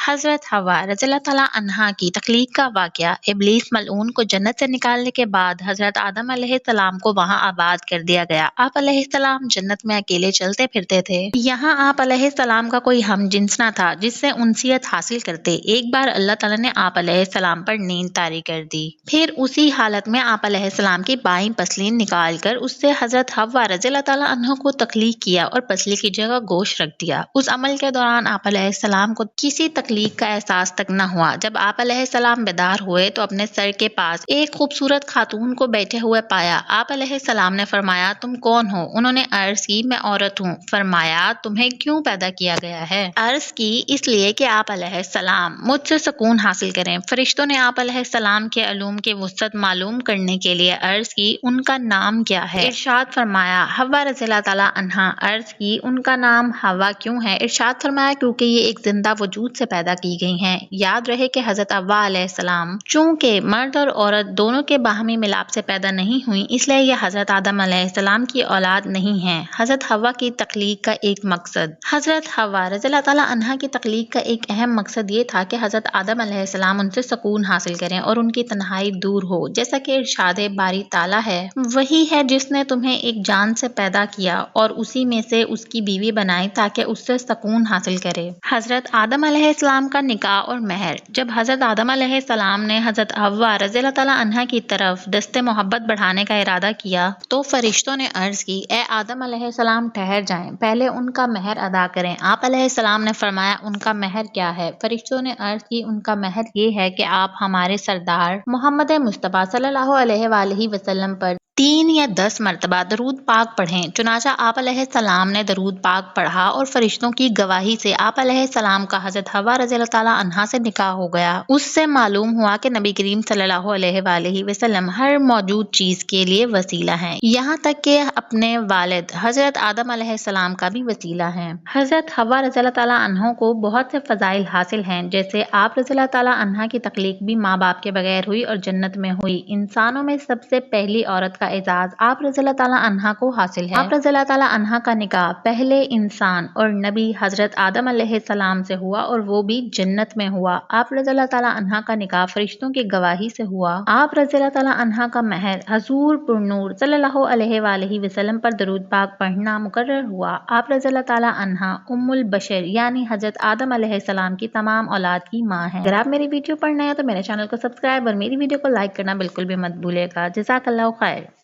हजरत हवा रज़ी अल्लाह तआला अन्हा की तख्लीक का वाक़या। इब्लीस मलऊन को जन्नत से निकालने के बाद हजरत आदम अलैहिस्सलाम को वहां आबाद कर दिया गया। आप अलैहिस्सलाम जन्नत में अकेले चलते फिरते थे। यहाँ आप अलैहिस्सलाम का कोई हम जिन्स न था जिससे उनसियत हासिल करते। एक बार अल्लाह तआला ने आप अलैहिस्सलाम पर नींद तारी कर दी। फिर उसी हालत में आप अलैहिस्सलाम की बाईं पसलीन निकाल कर उससे हजरत हवा रज़ी अल्लाह तआला अन्हा को तख्लीक किया और पसली की जगह गोश्त रख दिया। उस अमल के दौरान आप अलैहिस्सलाम को किसी तकलीफ का एहसास तक न हुआ। जब आप अलैहिस्सलाम बेदार हुए तो अपने सर के पास एक खूबसूरत खातून को बैठे हुए पाया। आप अलैहिस्सलाम ने फरमाया, तुम कौन हो? उन्होंने अर्ज की, मैं औरत हूँ। फरमाया, तुम्हें क्यों पैदा किया गया है? अर्ज की, इसलिए कि आप अलैहिस्सलाम मुझसे सुकून हासिल करें। फरिश्तों ने आप अलैहिस्सलाम के अलूम के वुसअत मालूम करने के लिए अर्ज की, उनका नाम क्या है? इरशाद फरमाया, हवा रज़ी अल्लाह तआला अन्हा। अर्ज की, उनका नाम हवा क्यों है? इरशाद फरमाया, क्योंकि ये एक जिंदा वजूद से पैदा की गई हैं। याद रहे कि हजरत हव्वा अलैहिस्सलाम चूंकि मर्द और औरत दोनों के बाहमी मिलाप से पैदा नहीं हुई, इसलिए यह हजरत आदम अलैहिस्सलाम की औलाद नहीं है। हजरत हव्वा की तख्लीक का एक मकसद। हजरत हव्वा रज़ी अल्लाह तआला अन्हा की तख्लीक का एक अहम मकसद ये था कि हजरत आदम अलैहिस्सलाम उनसे सुकून हासिल करें और उनकी तन्हाई दूर हो। जैसा कि इरशाद बारी ताला है, वही है जिसने तुम्हें एक जान से पैदा किया और उसी में से उसकी बीवी बनाई ताकि उससे सुकून हासिल करे। हजरत आदम अलैहिस्सलाम का निकाह और महर। जब हजरत आदम अलैहिस्सलाम ने हजरत हव्वा रज़ी अल्लाह तआला अन्हा की तरफ दस्ते मोहब्बत बढ़ाने का इरादा किया तो फरिश्तों ने अर्ज की, ए आदम अलैहिस्सलाम ठहर जाएं, पहले उनका महर अदा करें। आप अलैहिस्सलाम ने फरमाया, उनका महर क्या है? फरिश्तों ने अर्ज की, उनका महर ये है कि आप हमारे सरदार मोहम्मद मुस्तफ़ा सल्लल्लाहु अलैहि वसल्लम पर 3 या 10 मरतबा दरूद पाक पढ़ें। चुनाचा आप अलैहिस्सलाम ने दरूद पाक पढ़ा और फरिश्तों की गवाही से आप अलैहिस्सलाम का हजरत हव्वा रज़ी अल्लाह तआला अन्हा से निकाह हो गया। उससे मालूम हुआ कि नबी करीम सल्लल्लाहु अलैहि वसल्लम हर मौजूद चीज के लिए वसीला हैं, यहाँ तक कि अपने वालिद हजरत आदम अलैहिस्सलाम का भी वसीला हैं। हजरत हव्वा रज़ी अल्लाह तआला अन्हा को बहुत से फजाइल हासिल हैं, जैसे आप रज़ी अल्लाह तआला अन्हा की तख्लीक भी माँ बाप के बगैर हुई और जन्नत में हुई। इंसानों में सबसे पहली औरत का एजाज आप रज़ी अल्लाह तआला अन्हा को हासिल है। आप रज़ी अल्लाह तआला अन्हा का निकाह पहले इंसान और नबी हजरत आदम अलैहिस्सलाम से हुआ और वो भी जन्नत में हुआ। आप रज़ी अल्लाह तआला अन्हा का निकाह फरिश्तों की गवाही से हुआ। आप रज़ी अल्लाह तआला अन्हा का महर हजूर पुरनूर सल्लल्लाहु अलैहि वसल्लम पर दरूद पाक पढ़ना मुकर्रर हुआ। आप रज़ी अल्लाह तआला अन्हा उम्मुल बशर यानी हजरत आदम अलैहिस्सलाम की तमाम औलाद की माँ है। अगर आप मेरी वीडियो पर नए हो तो मेरे चैनल को सब्सक्राइब और मेरी वीडियो को लाइक करना बिल्कुल भी मत भूलिएगा। जज़ाकल्लाहु खैर।